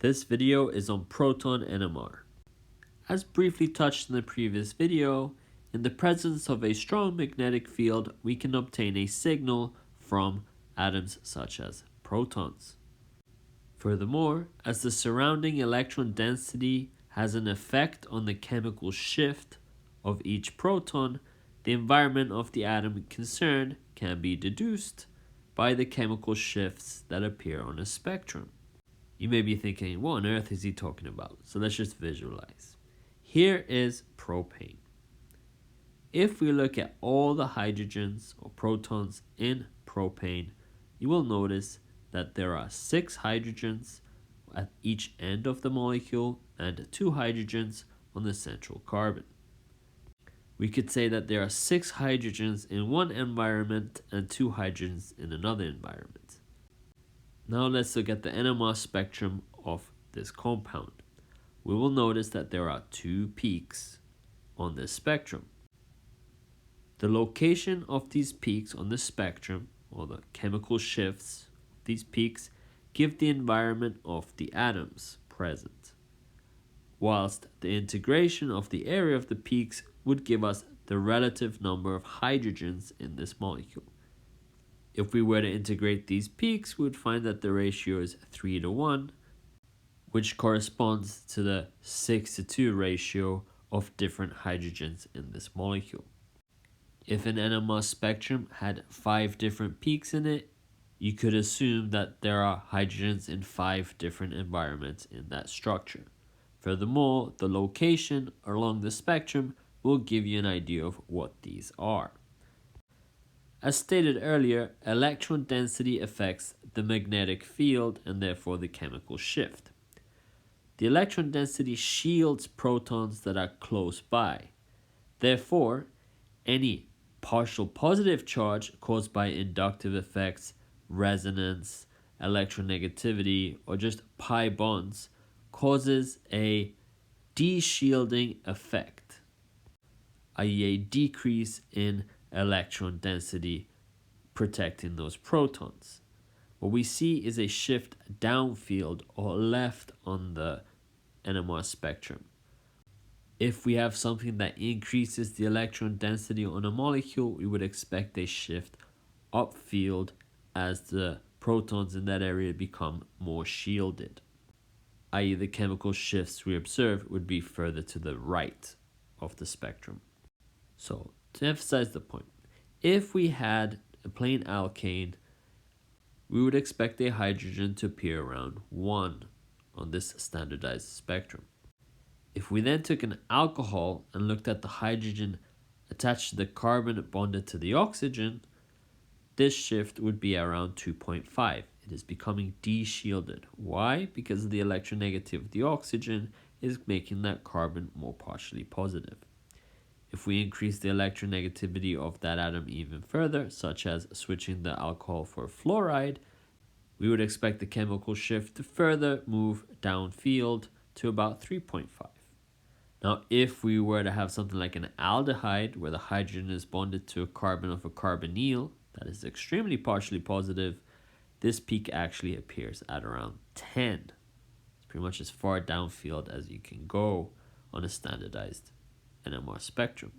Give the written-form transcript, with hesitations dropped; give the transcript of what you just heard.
This video is on Proton NMR. As briefly touched in the previous video, in the presence of a strong magnetic field, we can obtain a signal from atoms such as protons. Furthermore, as the surrounding electron density has an effect on the chemical shift of each proton, the environment of the atom concerned can be deduced by the chemical shifts that appear on a spectrum. You may be thinking, what on earth is he talking about? So let's just visualize. Here is propane. If we look at all the hydrogens or protons in propane, you will notice that there are 6 hydrogens at each end of the molecule and 2 hydrogens on the central carbon. We could say that there are 6 hydrogens in one environment and 2 hydrogens in another environment. Now let's look at the NMR spectrum of this compound. We will notice that there are 2 peaks on this spectrum. The location of these peaks on the spectrum, or the chemical shifts of these peaks, give the environment of the atoms present, whilst the integration of the area of the peaks would give us the relative number of hydrogens in this molecule. If we were to integrate these peaks, we would find that the ratio is 3:1, which corresponds to the 6:2 ratio of different hydrogens in this molecule. If an NMR spectrum had 5 different peaks in it, you could assume that there are hydrogens in 5 different environments in that structure. Furthermore, the location along the spectrum will give you an idea of what these are. As stated earlier, electron density affects the magnetic field and therefore the chemical shift. The electron density shields protons that are close by. Therefore, any partial positive charge caused by inductive effects, resonance, electronegativity, or just pi bonds causes a de-shielding effect, i.e. a decrease in electron density protecting those protons. What we see is a shift downfield or left on the NMR spectrum. If we have something that increases the electron density on a molecule, we would expect a shift upfield as the protons in that area become more shielded, i.e. the chemical shifts we observe would be further to the right of the spectrum. So, to emphasize the point, if we had a plain alkane, we would expect a hydrogen to appear around 1 on this standardized spectrum. If we then took an alcohol and looked at the hydrogen attached to the carbon bonded to the oxygen, this shift would be around 2.5. It is becoming de-shielded. Why? Because the electronegativity of the oxygen is making that carbon more partially positive. If we increase the electronegativity of that atom even further, such as switching the alcohol for fluoride, we would expect the chemical shift to further move downfield to about 3.5. Now, if we were to have something like an aldehyde, where the hydrogen is bonded to a carbon of a carbonyl that is extremely partially positive, this peak actually appears at around 10. It's pretty much as far downfield as you can go on a standardized NMR spectrum.